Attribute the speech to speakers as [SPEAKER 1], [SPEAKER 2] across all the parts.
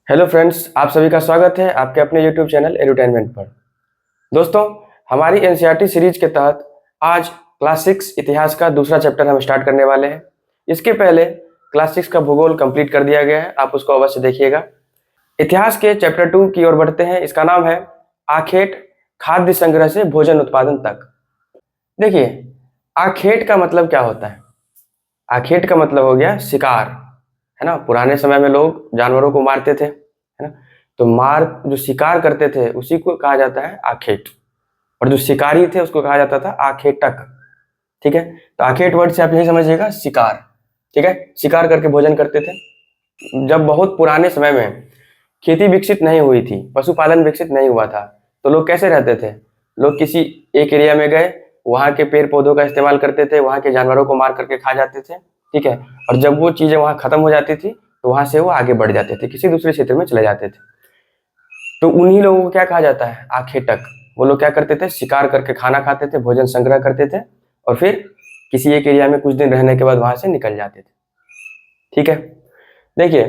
[SPEAKER 1] Hello friends, आप सभी का स्वागत है आपके अपने यूट्यूब चैनल एडुटेनमेंट पर। दोस्तों, हमारी एनसीईआरटी सीरीज के तहत आज क्लास 6 इतिहास का दूसरा चैप्टर हम स्टार्ट करने वाले हैं। इसके पहले क्लास 6 का भूगोल कंप्लीट कर दिया गया है, आप उसको अवश्य देखिएगा। इतिहास के चैप्टर 2 की ओर बढ़ते हैं। इसका नाम है आखेट, खाद्य संग्रह से भोजन उत्पादन तक। देखिए, आखेट का मतलब क्या होता है? आखेट का मतलब हो गया शिकार, है ना। पुराने समय में लोग जानवरों को मारते थे, है ना। तो जो शिकार करते थे उसी को कहा जाता है आखेट, और जो शिकारी थे उसको कहा जाता था आखेटक। ठीक है, तो आखेट वर्ड से आप यही समझिएगा, शिकार। ठीक है, शिकार करके भोजन करते थे। जब बहुत पुराने समय में खेती विकसित नहीं हुई थी, पशुपालन विकसित नहीं हुआ था, तो लोग कैसे रहते थे? लोग किसी एक एरिया में गए, वहां के पेड़ पौधों का इस्तेमाल करते थे, वहां के जानवरों को मार करके खा जाते थे। ठीक है, और जब वो चीजें वहां खत्म हो जाती थी तो वहां से वो आगे बढ़ जाते थे, किसी दूसरे क्षेत्र में चले जाते थे। तो उन्हीं लोगों को क्या कहा जाता है? आखेटक। वो लोग क्या करते थे? शिकार करके खाना खाते थे, भोजन संग्रह करते थे, और फिर किसी एक एरिया में कुछ दिन रहने के बाद वहां से निकल जाते थे। ठीक है, देखिए,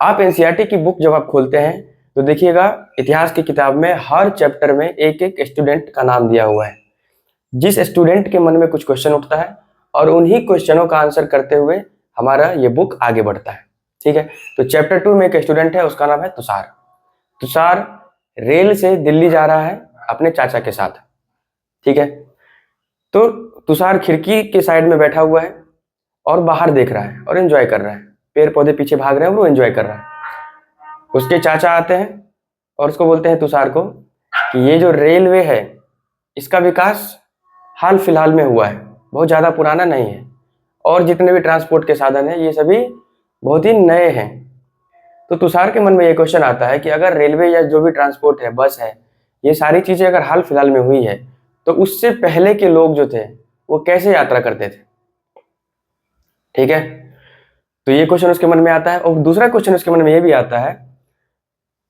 [SPEAKER 1] आप एनसीईआरटी की बुक जब आप खोलते हैं तो देखिएगा, इतिहास की किताब में हर चैप्टर में एक एक स्टूडेंट का नाम दिया हुआ है। जिस स्टूडेंट के मन में कुछ क्वेश्चन उठता है और उन्हीं क्वेश्चनों का आंसर करते हुए हमारा ये बुक आगे बढ़ता है। ठीक है, तो चैप्टर 2 में एक स्टूडेंट है, उसका नाम है तुषार। तुषार रेल से दिल्ली जा रहा है अपने चाचा के साथ। ठीक है, तो तुषार खिड़की के साइड में बैठा हुआ है और बाहर देख रहा है और एंजॉय कर रहा है। पेड़ पौधे पीछे भाग रहे हैं और वो एंजॉय कर रहा है। उसके चाचा आते हैं और उसको बोलते हैं, तुषार को, कि ये जो रेलवे है इसका विकास हाल फिलहाल में हुआ है, बहुत ज़्यादा पुराना नहीं है, और जितने भी ट्रांसपोर्ट के साधन हैं ये सभी बहुत ही नए हैं। तो तुषार के मन में ये क्वेश्चन आता है कि अगर रेलवे या जो भी ट्रांसपोर्ट है, बस है, ये सारी चीज़ें अगर हाल फिलहाल में हुई है तो उससे पहले के लोग जो थे वो कैसे यात्रा करते थे? ठीक है, तो ये क्वेश्चन उसके मन में आता है। और दूसरा क्वेश्चन उसके मन में ये भी आता है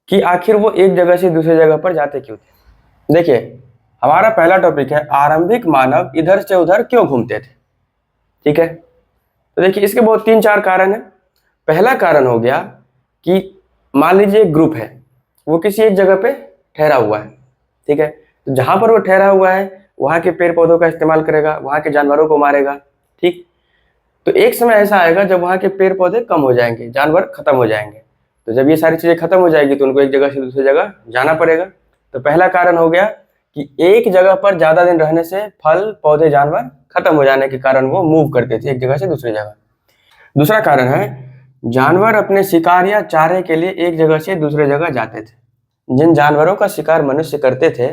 [SPEAKER 1] कि आखिर वो एक जगह से दूसरी जगह पर जाते क्यों थे। देखिए, हमारा पहला टॉपिक है आरंभिक मानव इधर से उधर क्यों घूमते थे। ठीक है, तो देखिए, इसके बहुत 3-4 कारण है। पहला कारण हो गया कि मान लीजिए एक ग्रुप है, वो किसी एक जगह पे ठहरा हुआ है। ठीक है, तो जहां पर वो ठहरा हुआ है वहां के पेड़ पौधों का इस्तेमाल करेगा, वहां के जानवरों को मारेगा। ठीक, तो एक समय ऐसा आएगा जब वहां के पेड़ पौधे कम हो जाएंगे, जानवर खत्म हो जाएंगे। तो जब ये सारी चीजें खत्म हो जाएगी तो उनको एक जगह से दूसरी जगह जाना पड़ेगा। तो पहला कारण हो गया कि एक जगह पर ज्यादा दिन रहने से फल पौधे जानवर खत्म हो जाने के कारण वो मूव करते थे एक जगह से दूसरी जगह। दूसरा कारण है, जानवर अपने शिकार या चारे के लिए एक जगह से दूसरे जगह जाते थे। जिन जानवरों का शिकार मनुष्य करते थे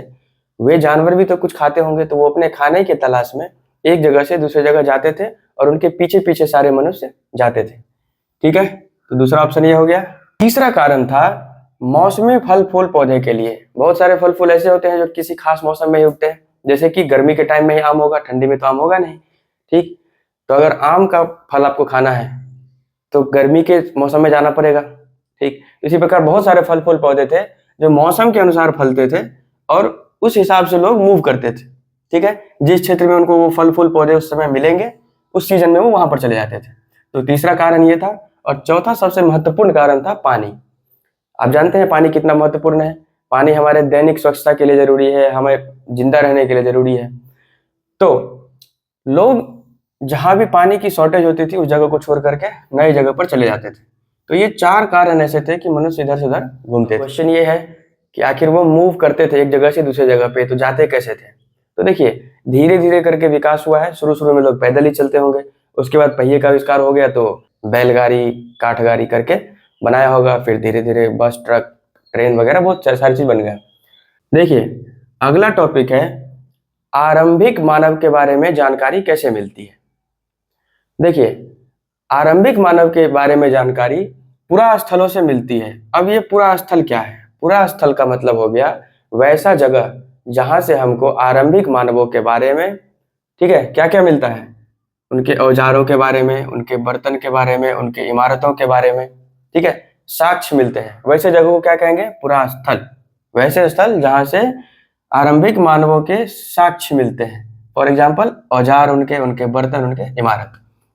[SPEAKER 1] वे जानवर भी तो कुछ खाते होंगे, तो वो अपने खाने की तलाश में एक जगह से दूसरी जगह जाते थे और उनके पीछे पीछे सारे मनुष्य जाते थे। ठीक है, तो दूसरा ऑप्शन ये हो गया। तीसरा कारण था मौसमी फल फूल पौधे के लिए। बहुत सारे फल फूल ऐसे होते हैं जो किसी खास मौसम में ही उगते हैं, जैसे कि गर्मी के टाइम में ही आम होगा, ठंडी में तो आम होगा नहीं। ठीक, तो अगर आम का फल आपको खाना है तो गर्मी के मौसम में जाना पड़ेगा। ठीक, इसी प्रकार बहुत सारे फल फूल पौधे थे जो मौसम के अनुसार फलते थे और उस हिसाब से लोग मूव करते थे। ठीक है, जिस क्षेत्र में उनको वो फल फूल पौधे उस समय मिलेंगे उस सीजन में वो वहां पर चले जाते थे। तो तीसरा कारण ये था। और चौथा सबसे महत्वपूर्ण कारण था पानी। आप जानते हैं पानी कितना महत्वपूर्ण है। पानी हमारे दैनिक स्वच्छता के लिए जरूरी है, हमें जिंदा रहने के लिए जरूरी है। तो लोग जहां भी पानी की शॉर्टेज होती थी उस जगह को छोड़ करके नई जगह पर चले जाते थे। तो ये 4 कारण ऐसे थे कि मनुष्य इधर से उधर घूमते थे। क्वेश्चन ये है कि आखिर वो मूव करते थे एक जगह से दूसरी जगह पे, तो जाते कैसे थे? तो देखिए, धीरे धीरे करके विकास हुआ है। शुरू शुरू में लोग पैदल ही चलते होंगे, उसके बाद पहिए का आविष्कार हो गया तो बैलगाड़ी काठगाड़ी करके बनाया होगा, फिर धीरे धीरे बस ट्रक ट्रेन वगैरह बहुत सारी चीज बन गया। देखिए, अगला टॉपिक है आरंभिक मानव के बारे में जानकारी कैसे मिलती है। देखिए, आरंभिक मानव के बारे में जानकारी पुरा स्थलों से मिलती है। अब ये पुरा स्थल क्या है? पुरा स्थल का मतलब हो गया वैसा जगह जहां से हमको आरंभिक मानवों के बारे में, ठीक है, क्या क्या मिलता है? उनके औजारों के बारे में, उनके बर्तन के बारे में, उनके इमारतों के बारे में, ठीक है, साक्ष्य मिलते हैं। वैसे जगह को क्या कहेंगे? पुरा स्थल। वैसे स्थल जहां से आरंभिक मानवों के साक्ष्य मिलते हैं, फॉर एग्जाम्पल औजार उनके, उनके बर्तन, उनके इमारत,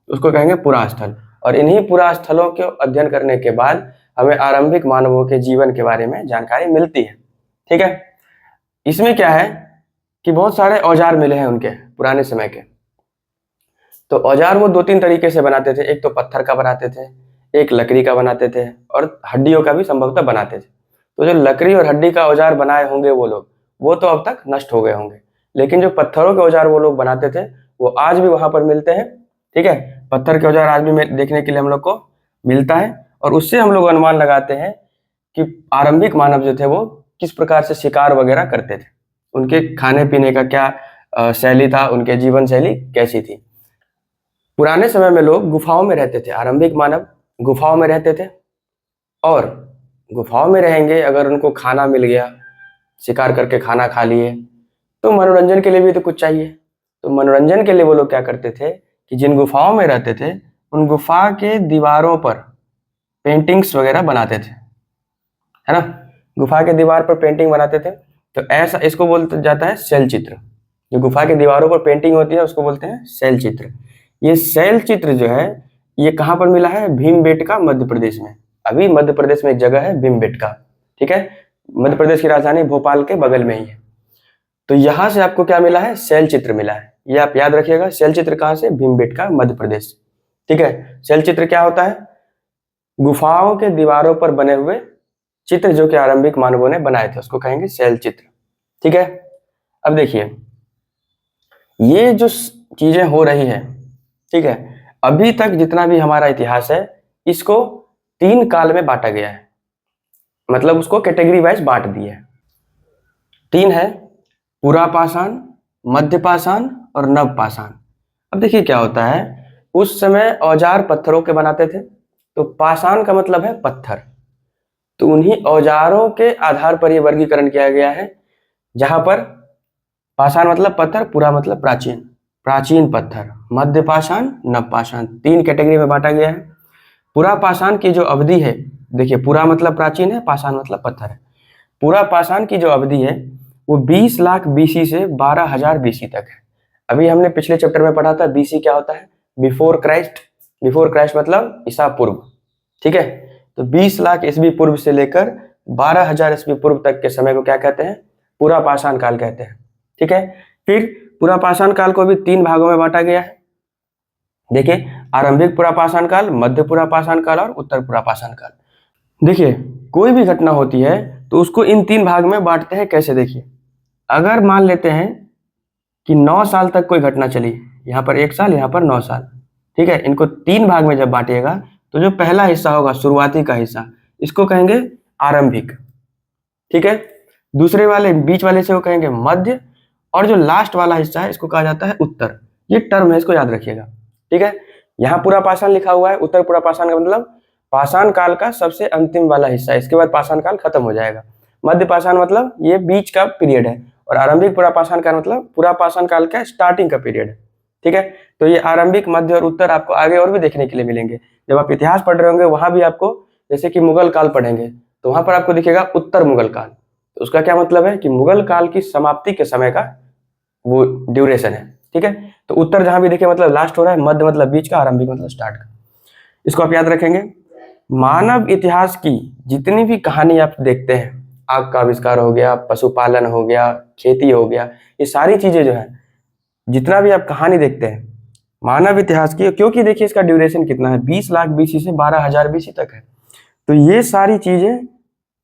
[SPEAKER 1] उसको कहेंगे पुरा स्थल। और इन्हीं पुरा स्थलों के अध्ययन करने के बाद हमें आरंभिक मानवों के जीवन के बारे में जानकारी मिलती है। ठीक है, इसमें क्या है कि बहुत सारे औजार मिले हैं उनके पुराने समय के। तो औजार वो 2-3 तरीके से बनाते थे, एक तो पत्थर का बनाते थे, एक लकड़ी का बनाते थे और हड्डियों का भी संभवतः बनाते थे। तो जो लकड़ी और हड्डी का औजार बनाए होंगे वो लोग, वो तो अब तक नष्ट हो गए होंगे, लेकिन जो पत्थरों के औजार वो लोग बनाते थे वो आज भी वहां पर मिलते हैं। ठीक है, पत्थर के औजार आज भी देखने के लिए हम लोग को मिलता है और उससे हम लोग अनुमान लगाते हैं कि आरंभिक मानव जो थे वो किस प्रकार से शिकार वगैरह करते थे, उनके खाने पीने का क्या शैली था, उनके जीवन शैली कैसी थी। पुराने समय में लोग गुफाओं में रहते थे, आरंभिक मानव गुफाओं में रहते थे और गुफाओं में रहेंगे, अगर उनको खाना मिल गया, शिकार करके खाना खा लिए, तो मनोरंजन के लिए भी तो कुछ चाहिए। तो मनोरंजन के लिए वो लोग क्या करते थे कि जिन गुफाओं में रहते थे उन गुफा के दीवारों पर पेंटिंग्स वगैरह बनाते थे, है ना। गुफा के दीवार पर पेंटिंग बनाते थे, तो ऐसा इसको बोलते जाता है शैल चित्र। जो गुफा के दीवारों पर पेंटिंग होती है उसको बोलते हैं शैल चित्र। ये शैल चित्र जो है ये कहाँ पर मिला है? भीमबेटका मध्य प्रदेश में। अभी मध्य प्रदेश में एक जगह है भीमबेटका, ठीक है, मध्य प्रदेश की राजधानी भोपाल के बगल में ही है। तो यहाँ से आपको क्या मिला है? शैल चित्र मिला है। ये आप याद रखिएगा, शैल चित्र कहाँ से? भीमबेटका मध्य प्रदेश। ठीक है, शैल चित्र क्या होता है? गुफाओं के दीवारों पर बने हुए चित्र जो कि आरंभिक मानवों ने बनाए थे उसको कहेंगे शैल चित्र। ठीक है, अब देखिए ये जो चीजें हो रही है, ठीक है, अभी तक जितना भी हमारा इतिहास है इसको 3 काल में बांटा गया है, मतलब उसको कैटेगरी वाइज बांट दिया है। 3 है, पुरापाषाण, मध्यपाषाण और नवपाषाण। अब देखिए क्या होता है, उस समय औजार पत्थरों के बनाते थे, तो पाषाण का मतलब है पत्थर, तो उन्हीं औजारों के आधार पर यह वर्गीकरण किया गया है, जहां पर पाषाण मतलब पत्थर, पुरा मतलब प्राचीन, प्राचीन पत्थर, मध्य पाषाण, नवपाषाण, 3 कैटेगरी में बांटा गया है। पुरा पाषाण की जो अवधि है, देखिए पुरा मतलब प्राचीन है, पाषाण मतलब पत्थर है। पुरा पाषाण की जो अवधि है वो 20 लाख बीसी से 12,000 बीसी तक है। अभी हमने पिछले चैप्टर में पढ़ा था बीसी क्या होता है? Before Christ. बिफोर क्राइस्ट मतलब ईसा पूर्व। ठीक है, तो 20 लाख ईस्वी पूर्व से लेकर 12,000 ईस्वी पूर्व तक के समय को क्या कहते हैं? पुरा पाषाण काल कहते हैं। ठीक है, फिर पुरा पाषाण काल को भी 3 भागों में बांटा गया है। देखिए, आरंभिक पुरा पाषाण काल, मध्य पुरा पाषाण काल और उत्तर पुरा पाषाण काल। देखिए, कोई भी घटना होती है तो उसको इन 3 भाग में बांटते हैं। कैसे? देखिए, अगर मान लेते हैं कि 9 साल तक कोई घटना चली, यहाँ पर 1 साल, यहाँ पर 9 साल, ठीक है, इनको 3 भाग में जब बांटिएगा तो जो पहला हिस्सा होगा, शुरुआती का हिस्सा, इसको कहेंगे आरंभिक। ठीक है, दूसरे वाले बीच वाले से वो कहेंगे मध्य, और जो लास्ट वाला हिस्सा है इसको कहा जाता है उत्तर। ये टर्म है, इसको याद रखिएगा। ठीक है, यहाँ पूरा पाषाण लिखा हुआ है, उत्तर पूरा पाषाण का मतलब पाषाण काल का सबसे अंतिम वाला हिस्सा, इसके बाद पाषाण काल खत्म हो जाएगा। मध्य पाषाण मतलब ये बीच का पीरियड है, और आरंभिक पूरा पाषाण काल मतलब पूरा पाषाण काल का स्टार्टिंग का पीरियड है। ठीक है, तो ये आरंभिक, मध्य और उत्तर आपको आगे और भी देखने के लिए मिलेंगे। जब आप इतिहास पढ़ रहे होंगे वहां भी आपको, जैसे कि मुगल काल पढ़ेंगे तो वहां पर आपको दिखेगा उत्तर मुगल काल, तो उसका क्या मतलब है कि मुगल काल की समाप्ति के समय का वो ड्यूरेशन है। ठीक है, तो उत्तर जहां भी देखे मतलब लास्ट हो रहा है, मध्य मतलब बीच का, आरंभिक मतलब स्टार्ट का। इसको आप याद रखेंगे। मानव इतिहास की जितनी भी कहानी आप देखते हैं, आग का आविष्कार हो गया, पशुपालन हो गया, खेती हो गया, ये सारी चीजें जो है, जितना भी आप कहानी देखते हैं मानव इतिहास की, क्योंकि देखिए इसका ड्यूरेशन कितना है, 20 लाख बीसी से 12,000 बीसी तक है, तो ये सारी चीजें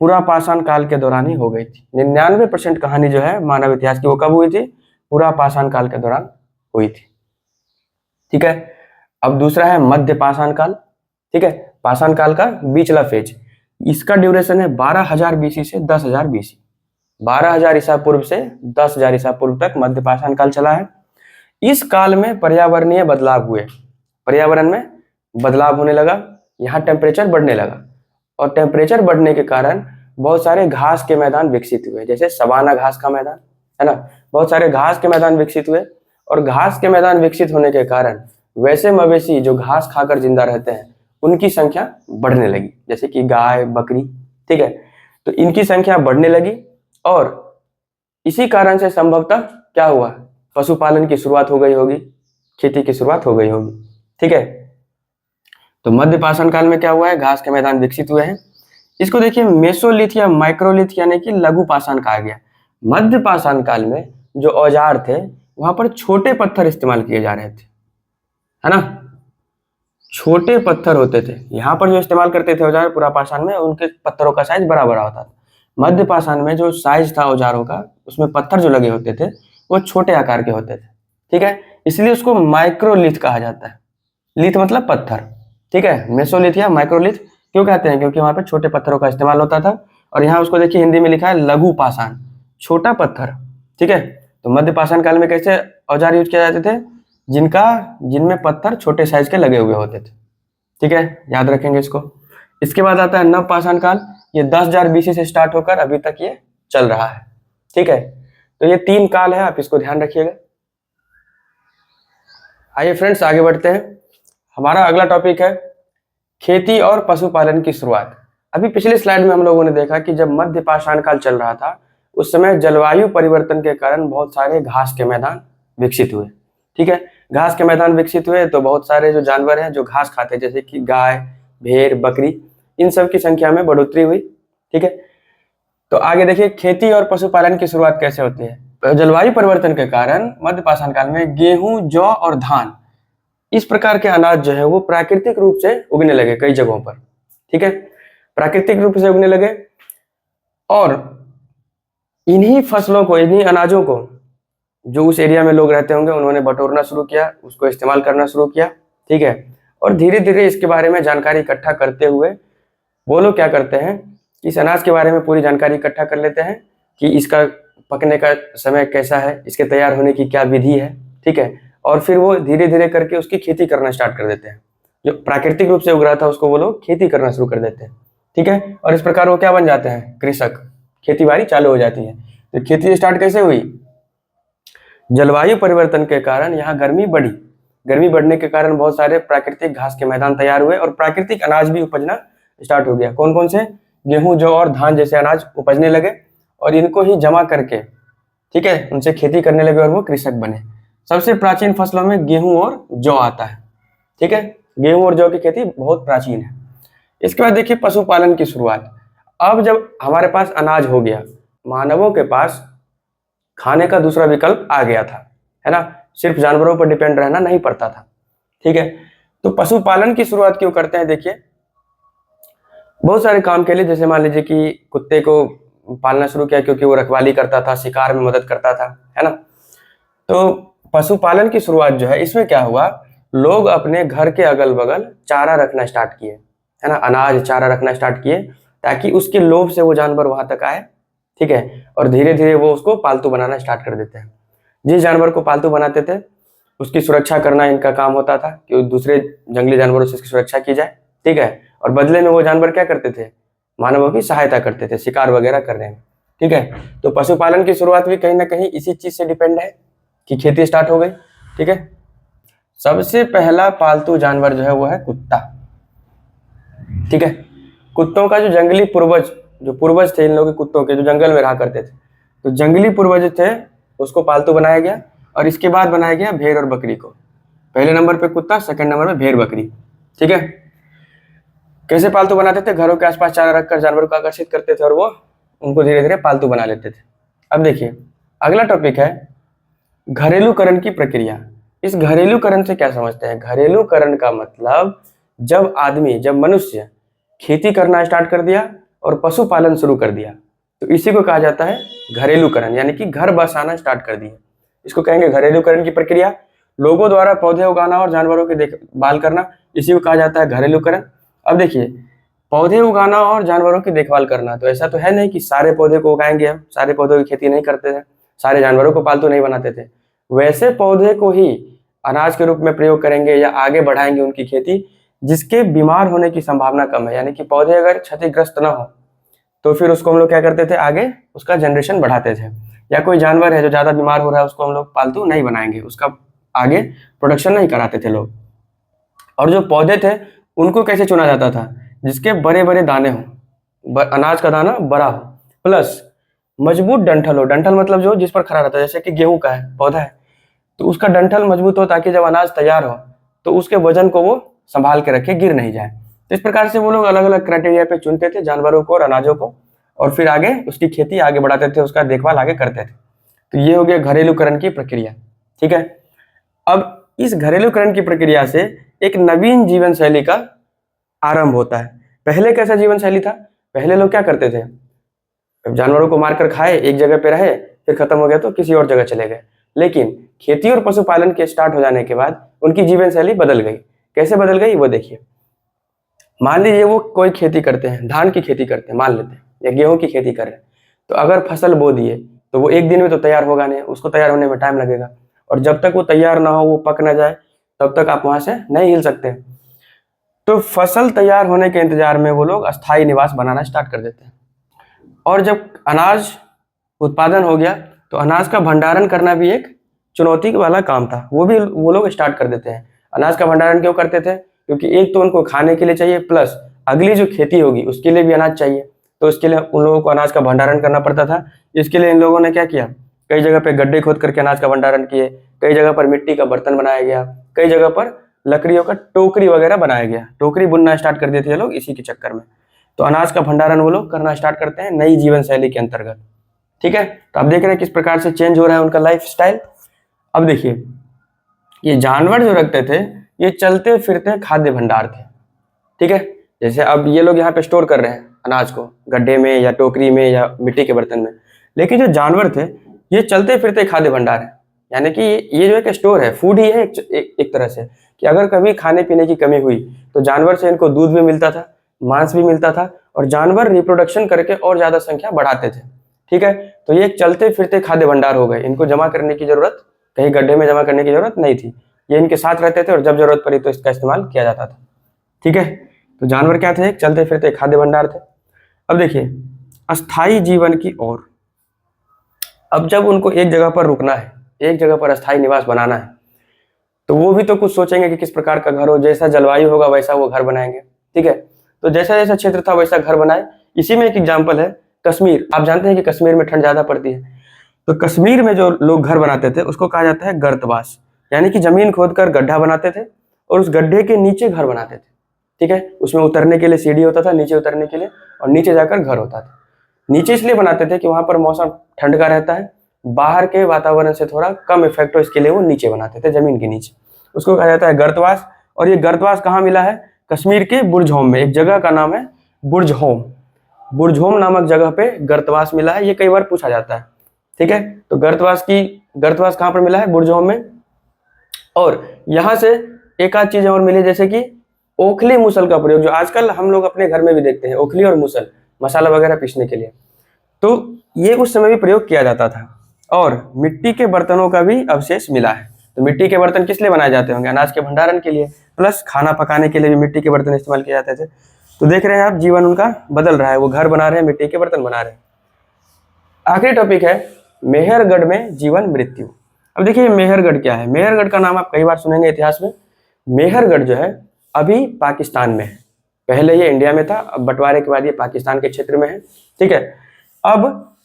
[SPEAKER 1] पूरा पाषाण काल के दौरान ही हो गई थी। 99% कहानी जो है मानव इतिहास की वो कब हुई थी? पूरा पाषाण काल के दौरान हुई थी। ठीक है, अब दूसरा है मध्य पाषाण काल। ठीक है, पाषाण काल का बीचला फेज, इसका ड्यूरेशन है 12,000 बीसी से 10,000 बीसी। 12,000 ईसा पूर्व से 10,000 ईसा पूर्व तक मध्य पाषाण काल चला है। इस काल में पर्यावरणीय बदलाव हुए, पर्यावरण में बदलाव होने लगा, यहाँ टेम्परेचर बढ़ने लगा, और टेम्परेचर बढ़ने के कारण बहुत सारे घास के मैदान विकसित हुए, जैसे सवाना घास का मैदान है ना, बहुत सारे घास के मैदान विकसित हुए, और घास के मैदान विकसित होने के कारण वैसे मवेशी जो घास खाकर जिंदा रहते हैं उनकी संख्या बढ़ने लगी, जैसे कि गाय, बकरी। ठीक है, तो इनकी संख्या बढ़ने लगी, और इसी कारण से संभवतः क्या हुआ, पशुपालन की शुरुआत हो गई होगी, खेती की शुरुआत हो गई होगी। ठीक है, तो मध्य पाषाण काल में क्या हुआ है, घास के मैदान विकसित हुए हैं। इसको देखिए मेसोलिथ या माइक्रोलिथ यानी कि लघु पाषाण कहा गया। मध्य पाषाण काल में जो औजार थे वहां पर छोटे पत्थर इस्तेमाल किए जा रहे थे, है ना, छोटे पत्थर होते थे। यहाँ पर जो इस्तेमाल करते थे औजार पूरा पाषाण में, उनके पत्थरों का साइज बड़ा बड़ा होता था। मध्य पाषाण में जो साइज था औजारों का, उसमें पत्थर जो लगे होते थे वो छोटे आकार के होते थे, ठीक है, इसलिए उसको माइक्रोलिथ कहा जाता है। लिथ मतलब पत्थर, ठीक है। मेसोलिथ या माइक्रोलिथ क्यों कहते हैं, क्योंकि वहां पे छोटे पत्थरों का इस्तेमाल होता था। और यहाँ उसको देखिए हिंदी में लिखा है लघु पाषाण, छोटा पत्थर, ठीक है। तो मध्य पाषाण काल में कैसे औजार यूज किए जाते थे, जिनमें पत्थर छोटे साइज के लगे हुए होते थे, ठीक है, याद रखेंगे इसको। इसके बाद आता है नव पाषाण काल, ये 10,000 BC से स्टार्ट होकर अभी तक ये चल रहा है, ठीक है। तो ये 3 काल है, आप इसको ध्यान रखिएगा। आइए फ्रेंड्स आगे बढ़ते हैं। हमारा अगला टॉपिक है खेती और पशुपालन की शुरुआत। अभी पिछले स्लाइड में हम लोगों ने देखा कि जब मध्य पाषाण काल चल रहा था उस समय जलवायु परिवर्तन के कारण बहुत सारे घास के मैदान विकसित हुए, ठीक है। घास के मैदान विकसित हुए तो बहुत सारे जो जानवर हैं जो घास खाते हैं, जैसे कि गाय, भेड़, बकरी, इन सब की संख्या में बढ़ोतरी हुई, ठीक है। तो आगे देखिए खेती और पशुपालन की शुरुआत कैसे होती है। जलवायु परिवर्तन के कारण मध्य पाषाण काल में गेहूं, जौ और धान, इस प्रकार के अनाज जो है वो प्राकृतिक रूप से उगने लगे कई जगहों पर, ठीक है, प्राकृतिक रूप से उगने लगे। और इन्हीं फसलों को, इन्हीं अनाजों को जो उस एरिया में लोग रहते होंगे उन्होंने बटोरना शुरू किया, उसको इस्तेमाल करना शुरू किया, ठीक है। और धीरे धीरे इसके बारे में जानकारी इकट्ठा करते हुए वो लोग क्या करते हैं, इस अनाज के बारे में पूरी जानकारी इकट्ठा कर लेते हैं कि इसका पकने का समय कैसा है, इसके तैयार होने की क्या विधि है, ठीक है। और फिर वो धीरे धीरे करके उसकी खेती करना स्टार्ट कर देते हैं। जो प्राकृतिक रूप से उग रहा था उसको वो लोग खेती करना शुरू कर देते हैं, ठीक है। और इस प्रकार वो क्या बन जाते हैं, कृषक, खेती बाड़ी चालू हो जाती है। तो खेती स्टार्ट कैसे हुई, जलवायु परिवर्तन के कारण यहाँ गर्मी बढ़ी, गर्मी बढ़ने के कारण बहुत सारे प्राकृतिक घास के मैदान तैयार हुए और प्राकृतिक अनाज भी उपजना स्टार्ट हो गया। कौन कौन से, गेहूं, जौ और धान जैसे अनाज उपजने लगे और इनको ही जमा करके, ठीक है, उनसे खेती करने लगे और वो कृषक बने। सबसे प्राचीन फसलों में गेहूं और जौ आता है, ठीक है, गेहूं और जौ की खेती बहुत प्राचीन है। इसके बाद देखिए पशुपालन की शुरुआत। अब जब हमारे पास अनाज हो गया, मानवों के पास खाने का दूसरा विकल्प आ गया था, है ना, सिर्फ जानवरों पर डिपेंड रहना नहीं पड़ता था, ठीक है। तो पशुपालन की शुरुआत क्यों करते हैं, देखिए बहुत सारे काम के लिए। जैसे मान लीजिए कि कुत्ते को पालना शुरू किया क्योंकि वो रखवाली करता था, शिकार में मदद करता था, है ना। तो पशुपालन की शुरुआत जो है इसमें क्या हुआ, लोग अपने घर के अगल बगल चारा रखना स्टार्ट किए, है ना, अनाज चारा रखना स्टार्ट किए ताकि उसके लोभ से वो जानवर वहां तक आए, ठीक है। और धीरे धीरे वो उसको पालतू बनाना स्टार्ट कर देते हैं। जिस जानवर को पालतू बनाते थे उसकी सुरक्षा करना इनका काम होता था कि दूसरे जंगली जानवरों से इसकी सुरक्षा की जाए, ठीक है। और बदले में वो जानवर क्या करते थे, मानवों की सहायता करते थे शिकार वगैरह करने में, ठीक है। तो पशुपालन की शुरुआत भी कहीं ना कहीं इसी चीज से डिपेंड है कि खेती स्टार्ट हो गई, ठीक है। सबसे पहला पालतू जानवर जो है वो है कुत्ता, ठीक है। कुत्तों का जो जंगली पूर्वज, जो पूर्वज थे इन लोगों के कुत्तों के, जो जंगल में रहा करते थे, तो जंगली पूर्वज थे उसको पालतू बनाया गया। और इसके बाद बनाया गया भेड़ और बकरी को। पहले नंबर पे कुत्ता, सेकंड नंबर पे भेड़ बकरी, ठीक है। कैसे पालतू बनाते थे, घरों के आसपास चारा रखकर जानवरों को आकर्षित करते थे और वो उनको धीरे धीरे पालतू बना लेते थे। अब देखिए अगला टॉपिक है घरेलूकरण की प्रक्रिया। इस घरेलूकरण से क्या समझते हैं, घरेलूकरण का मतलब जब मनुष्य खेती करना स्टार्ट कर दिया और पशुपालन शुरू कर दिया तो इसी को कहा जाता है घरेलूकरण, यानी कि घर बसाना स्टार्ट कर दिया, इसको कहेंगे घरेलूकरण की प्रक्रिया। लोगों द्वारा पौधे उगाना और जानवरों की देखभाल करना, इसी को कहा जाता है घरेलूकरण। अब देखिए पौधे उगाना और जानवरों की देखभाल करना, तो ऐसा तो है नहीं कि सारे पौधे को उगाएंगे, हम सारे पौधों की खेती नहीं करते थे, सारे जानवरों को पालतू नहीं बनाते थे। वैसे पौधे को ही अनाज के रूप में प्रयोग करेंगे या आगे बढ़ाएंगे उनकी खेती जिसके बीमार होने की संभावना कम है, यानी कि पौधे अगर क्षतिग्रस्त ना हो तो फिर उसको हम लोग क्या करते थे, आगे उसका जनरेशन बढ़ाते थे। या कोई जानवर है जो ज्यादा बीमार हो रहा है उसको हम लोग पालतू नहीं बनाएंगे, उसका आगे प्रोडक्शन नहीं कराते थे लोग। और जो पौधे थे उनको कैसे चुना जाता था, जिसके बड़े बड़े दाने हो, अनाज का दाना बड़ा हो, प्लस मजबूत डंठल हो। डंठल मतलब जो जिस पर खड़ा रहता है, जैसे कि गेहूं का है पौधा है तो उसका डंठल मजबूत हो ताकि जब अनाज तैयार हो तो उसके वजन को वो संभाल के रखे, गिर नहीं जाए। तो इस प्रकार से वो लोग अलग अलग क्राइटेरिया पे चुनते थे जानवरों को और अनाजों को, और फिर आगे उसकी खेती आगे बढ़ाते थे, उसका देखभाल आगे करते थे। तो ये हो गया घरेलूकरण की प्रक्रिया। ठीक है, अब इस घरेलूकरण की प्रक्रिया से एक नवीन जीवन शैली का आरंभ होता है। पहले कैसा जीवन शैली था? पहले लोग क्या करते थे, जानवरों को मारकर खाए, एक जगह पे रहे, फिर खत्म हो गया तो किसी और जगह चले गए। लेकिन खेती और पशुपालन के स्टार्ट हो जाने के बाद उनकी जीवन शैली बदल गई। कैसे बदल गई वो देखिए। मान लीजिए वो कोई खेती करते हैं, धान की खेती करते हैं मान लेते हैं, या गेहूं की खेती कर रहे हैं, तो अगर फसल बो दिए तो वो एक दिन में तो तैयार होगा नहीं, उसको तैयार होने में टाइम लगेगा, और जब तक वो तैयार ना हो, वो पक ना जाए, तब तक आप वहां से नहीं हिल सकते। तो फसल तैयार होने के इंतजार में वो लोग अस्थायी निवास बनाना स्टार्ट कर देते हैं। और जब अनाज उत्पादन हो गया तो अनाज का भंडारण करना भी एक चुनौती वाला काम था, वो भी वो लोग स्टार्ट कर देते हैं। अनाज का भंडारण क्यों करते थे? क्योंकि एक तो उनको खाने के लिए चाहिए, प्लस अगली जो खेती होगी उसके लिए भी अनाज चाहिए, तो इसके लिए उन लोगों को अनाज का भंडारण करना पड़ता था। इसके लिए इन लोगों ने क्या किया, कई जगह पे गड्ढे खोद करके अनाज का भंडारण किए, कई जगह पर मिट्टी का बर्तन बनाया गया, कई जगह पर लकड़ियों का टोकरी वगैरह बनाया गया। टोकरी बुनना स्टार्ट कर दिए थे लोग इसी के चक्कर में। तो अनाज का भंडारण वो लोग करना स्टार्ट करते हैं नई जीवन शैली के अंतर्गत। ठीक है, तो आप देख रहे हैं किस प्रकार से चेंज हो रहा है उनका लाइफ स्टाइल। अब देखिए, ये जानवर जो रखते थे ये चलते फिरते खाद्य भंडार थे। ठीक है, जैसे अब ये लोग यहाँ पे स्टोर कर रहे हैं अनाज को गड्ढे में या टोकरी में या मिट्टी के बर्तन में, लेकिन जो जानवर थे ये चलते फिरते खाद्य भंडार है। यानी कि ये जो एक स्टोर है, फूड ही है एक तरह से, कि अगर कभी खाने पीने की कमी हुई तो जानवर से इनको दूध भी मिलता था, मांस भी मिलता था, और जानवर रिप्रोडक्शन करके और ज्यादा संख्या बढ़ाते थे। ठीक है, तो ये एक चलते फिरते खाद्य भंडार हो गए। इनको जमा करने की जरूरत, कहीं गड्ढे में जमा करने की जरूरत नहीं थी, ये इनके साथ रहते थे और जब जरूरत पड़ी तो इसका इस्तेमाल किया जाता था। ठीक है, तो जानवर क्या थे, चलते फिरते खाद्य भंडार थे। अब देखिए, अस्थाई जीवन की ओर। अब जब उनको एक जगह पर रुकना है, एक जगह पर अस्थाई निवास बनाना है, तो वो भी तो कुछ सोचेंगे कि किस प्रकार का घर हो, जैसा जलवायु होगा वैसा वो घर बनाएंगे। ठीक है, तो जैसा जैसा क्षेत्र था वैसा घर बनाए। इसी में एक एग्जाम्पल है कश्मीर। आप जानते हैं कि कश्मीर में ठंड ज्यादा पड़ती है, तो कश्मीर में जो लोग घर बनाते थे उसको कहा जाता है गर्तवास। यानी कि जमीन खोदकर गड्ढा बनाते थे और उस गड्ढे के नीचे घर बनाते थे। ठीक है, उसमें उतरने के लिए सीढ़ी होता था, नीचे उतरने के लिए, और नीचे जाकर घर होता था। नीचे इसलिए बनाते थे कि वहां पर मौसम ठंड का रहता है, बाहर के वातावरण से थोड़ा कम इफेक्ट हो, इसके लिए वो नीचे बनाते थे, जमीन के नीचे। उसको कहा जाता है गर्तवास। और ये गर्तवास कहाँ मिला है? कश्मीर के बुर्जहोम में। एक जगह का नाम है बुर्जहोम। बुर्जहोम नामक जगह पे गर्तवास मिला है, ये कई बार पूछा जाता है। ठीक है, तो गर्तवास कहाँ पर मिला है? बुर्जहोम में। और यहाँ से एक आध चीजें और मिली, जैसे कि ओखली मुसल का प्रयोग, जो आजकल हम लोग अपने घर में भी देखते हैं, ओखली और मुसल मसाला वगैरह पीसने के लिए, तो ये उस समय भी प्रयोग किया जाता था। और मिट्टी के बर्तनों का भी अवशेष मिला है। तो मिट्टी के बर्तन किस लिए बनाए जाते होंगे? अनाज के भंडारण के लिए, प्लस खाना पकाने के लिए भी मिट्टी के बर्तन इस्तेमाल किए जाते थे। तो देख रहे हैं आप, जीवन उनका बदल रहा है, वो घर बना रहे हैं, मिट्टी के बर्तन बना रहे हैं। आखिरी टॉपिक है मेहरगढ़ में जीवन मृत्यु। अब देखिए मेहरगढ़ क्या है। मेहरगढ़ का नाम आप कई बार सुनेंगे इतिहास में। मेहरगढ़ जो है अभी पाकिस्तान में है, पहले ये इंडिया में था, अब बंटवारे के बाद ये पाकिस्तान के क्षेत्र में है। ठीक है, अब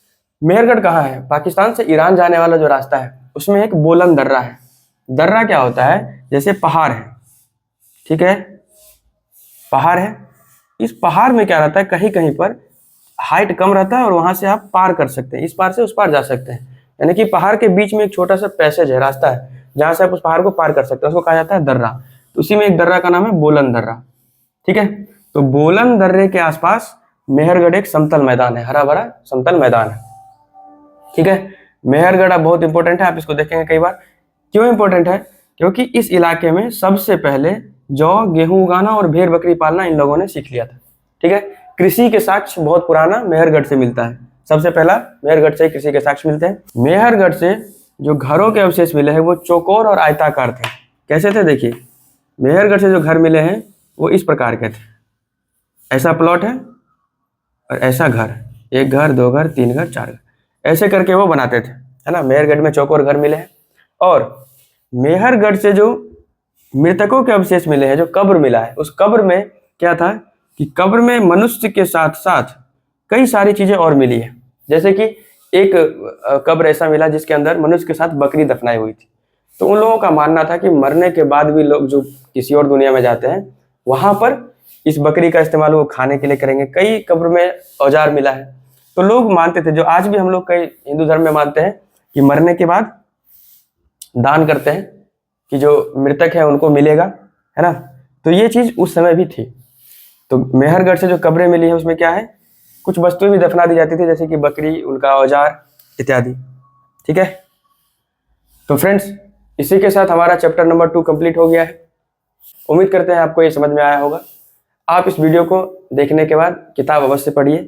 [SPEAKER 1] मेहरगढ़ कहाँ है? पाकिस्तान से ईरान जाने वाला जो रास्ता है उसमें एक बोलन दर्रा है। दर्रा क्या होता है? जैसे पहाड़ है, ठीक है, पहाड़ है, इस पहाड़ में क्या रहता है, कहीं कहीं पर हाइट कम रहता है और वहां से आप पार कर सकते हैं, इस पार से उस पार जा सकते हैं। यानी कि पहाड़ के बीच में एक छोटा सा पैसेज है, रास्ता है, जहां से आप उस पहाड़ को पार कर सकते हैं, उसको कहा जाता है दर्रा। तो उसी में एक दर्रा का नाम है बोलन दर्रा। ठीक है, तो बोलन दर्रे के आसपास मेहरगढ़ एक समतल मैदान है, हरा भरा समतल मैदान है। ठीक है, मेहरगढ़ अब बहुत इंपॉर्टेंट है, आप इसको देखेंगे कई बार। क्यों इंपॉर्टेंट है? क्योंकि इस इलाके में सबसे पहले जौ, गेहूं उगाना और भेड़ बकरी पालना इन लोगों ने सीख लिया था। ठीक है, कृषि के साक्ष्य बहुत पुराना मेहरगढ़ से मिलता है। सबसे पहला मेहरगढ़ से कृषि के साक्ष्य मिलते हैं। मेहरगढ़ से जो घरों के अवशेष मिले हैं वो चौकोर और आयताकार थे। कैसे थे? देखिए, मेहरगढ़ से जो घर मिले हैं वो इस प्रकार के थे। ऐसा प्लॉट है और ऐसा घर, एक घर, दो घर, तीन घर, चार घर, ऐसे करके वो बनाते थे, है ना। मेहरगढ़ में चौकोर घर मिले हैं। और मेहरगढ़ से जो मृतकों के अवशेष मिले हैं, जो कब्र मिला है, उस कब्र में क्या था कि कब्र में मनुष्य के साथ साथ कई सारी चीजें और मिली है। जैसे कि एक कब्र ऐसा मिला जिसके अंदर मनुष्य के साथ बकरी दफनाई हुई थी। तो उन लोगों का मानना था कि मरने के बाद भी लोग जो किसी और दुनिया में जाते हैं वहां पर इस बकरी का इस्तेमाल वो खाने के लिए करेंगे। कई कब्र में औजार मिला है। तो लोग मानते थे, जो आज भी हम लोग कई हिंदू धर्म में मानते हैं कि मरने के बाद दान करते हैं कि जो मृतक है उनको मिलेगा, है ना। तो ये चीज उस समय भी थी। तो मेहरगढ़ से जो कब्रें मिली है उसमें क्या है, कुछ वस्तुएं भी दफना दी जाती थी, जैसे कि बकरी, उनका औजार इत्यादि। ठीक है, तो फ्रेंड्स इसी के साथ हमारा चैप्टर नंबर 2 कंप्लीट हो गया है। उम्मीद करते हैं आपको ये समझ में आया होगा। आप इस वीडियो को देखने के बाद किताब अवश्य पढ़िए,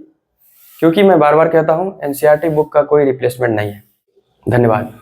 [SPEAKER 1] क्योंकि मैं बार बार कहता हूँ एनसीईआरटी बुक का कोई रिप्लेसमेंट नहीं है। धन्यवाद।